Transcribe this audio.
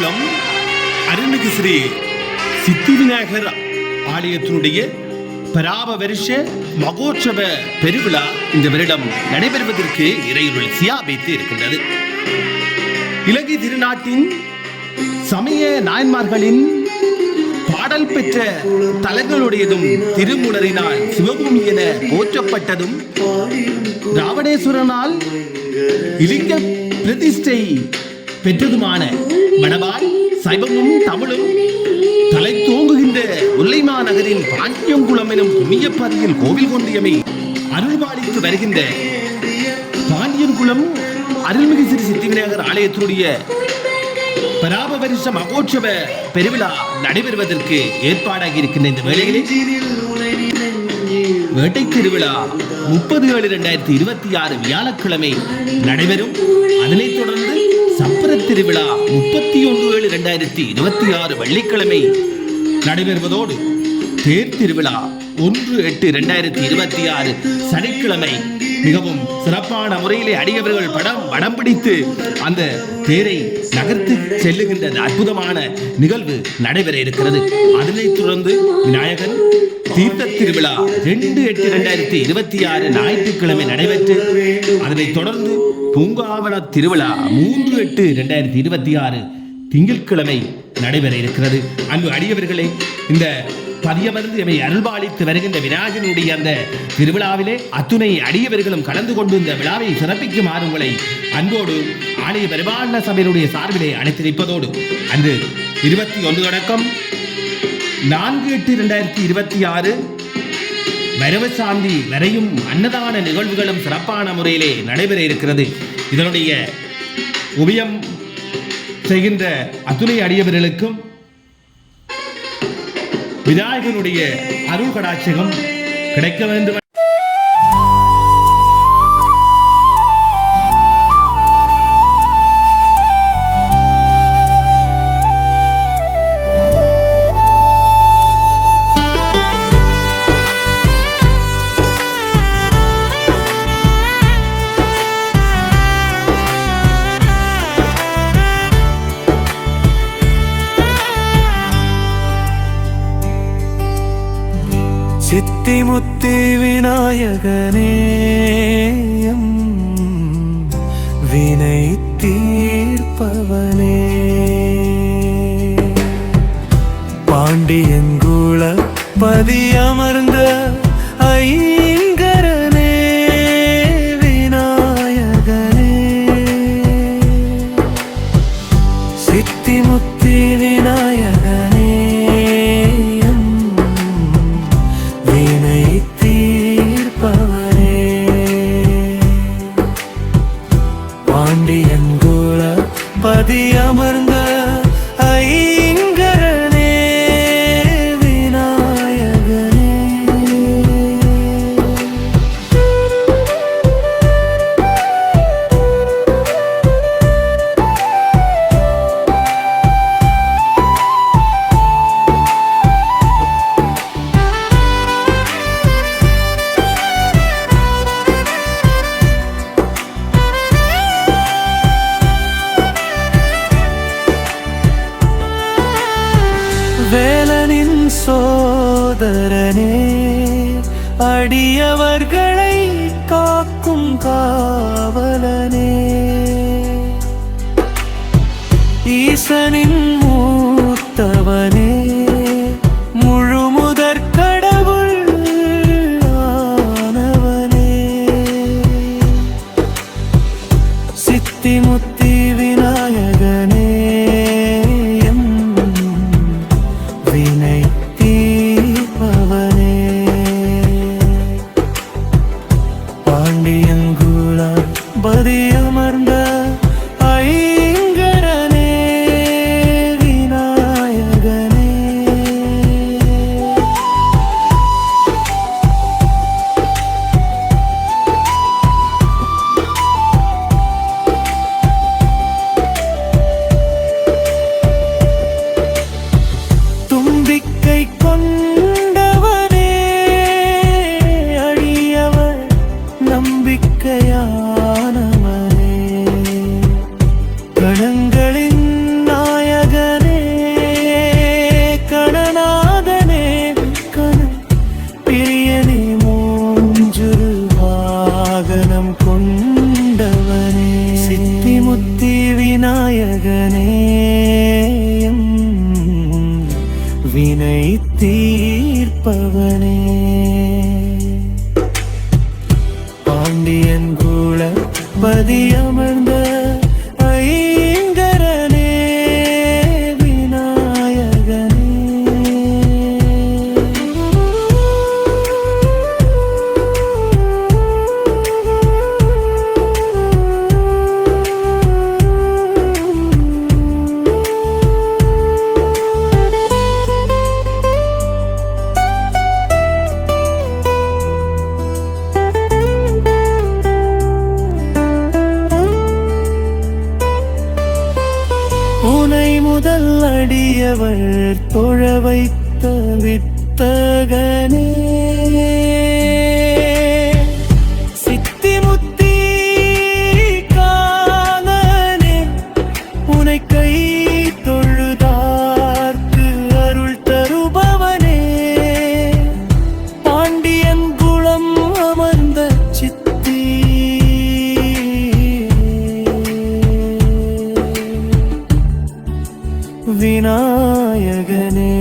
வருடம் அருள்மிகு ஸ்ரீ சித்தி விநாயகர் ஆலயத்தினுடைய பராப வருஷ மகோற்சவ பெருவிழா இந்த வருடம் நடைபெறுவதற்கு இறையுருள் சியாபித்து இருக்கின்றது. இலங்கை திருநாட்டின் சமய நாயன்மார்களின் பாடல் பெற்ற தலங்களுடையதும் திருமுலரினால் சிவபூமி என போற்றப்பட்டதும் ராவணேஸ்வரனால் இலிங்க பிரதிஷ்டை பெற்றதுமான மணவாய் சைவமும் தமிழும் தலை தோங்குகின்ற முல்லைமா நகரின் பாண்டியங்குளம் எனும் புண்ணியப்பதியில் கோவில் கொண்டியமை அருள்பாலித்து வருகின்ற பாண்டியன்குளம் அருள்மிகு ஸ்ரீ சித்தி விநாயகர் ஆலயத்தினுடைய பராப வருஷ மகோற்சவ பெருவிழா நடைபெறுவதற்கு ஏற்பாடாகி இருக்கின்ற இந்த வேளையிலே வேட்டை திருவிழா 30/7/2026 வியாழக்கிழமை நடைபெறும். அதனைத் தொடர்ந்து சப்பர திருவிழா 31/7/2026 வெள்ளிக்கிழமை நடைபெறுவதோடு தேர் திருவிழா 1/8/2026 சனிக்கிழமை மிகவும் சிறப்பான முறையிலே அடியவர்கள் படம் பிடித்து அந்த தேரை நகர்த்து செல்லுகின்ற அற்புதமான நிகழ்வு நடைபெற இருக்கிறது. அதனைத் தொடர்ந்து விநாயகன் தீர்த்த திருவிழா 2/8/2026 ஞாயிற்றுக்கிழமை நடைபெற்று அதனைத் தொடர்ந்து பூங்காவன திருவிழா 3/8/2026 திங்கட்கிழமை நடைபெற இருக்கிறது. அன்பு அடியவர்களே, இந்த பதியமர்ந்து எமை அருள்பாலித்து வருகின்ற விநாயகனுடைய அந்த திருவிழாவிலே அத்துணை அடியவர்களும் கலந்து கொண்டு இந்த விழாவை சிறப்பிக்குமாறு உங்களை அன்போடு ஆலய பரிபாலன சபையினுடைய சார்பிலே அழைத்திருப்பதோடு அன்று 21 தொடக்கம் 4/8/2026 வரவு சாந்தி வரையும் அன்னதான நிகழ்வுகளும் சிறப்பான முறையிலே நடைபெற இருக்கிறது. இதனுடைய உபயம் செய்கின்ற அத்துணை அடியவர்களுக்கும் விநாயகனுடைய அருள் கடாட்சகம் கிடைக்க வேண்டும். சித்தி முத்தி விநாயகனே வினை தீர்ப்பவனே பாண்டியங்குள பதியமர்ந்த ஐங்கரனே விநாயகனே சித்தி முத்தி விநாயகனே பதியமர்ந்த ஐங்கரனே விநாயகனே வேலனின் சோதரனே அடியவர்களை காக்கும் காவலனே ஈசனின் மூத்தவனே முழுமுதற் கடவுள் ஆனவனே சித்தி முத்தி விநாயகனே வினை தீர்ப்பவனே பாண்டியங்குள பதியமர்ந்த ஐங்கரனே விநாயகனே முத்தி விநாயகனே எம் வினை தீர்ப்பவனே பாண்டியன் குல பதியமர்ந்த ஐங்கரனே விநாயகனே உனை முதல் அடியவர் தொழ வைத்த வித்தகனே சித்தி முத்தி காலனே உனை கை தொழுதார்க்கு அருள் தருபவனே பாண்டியன் குலம் அமர்ந்த சித்தி விநாயகனே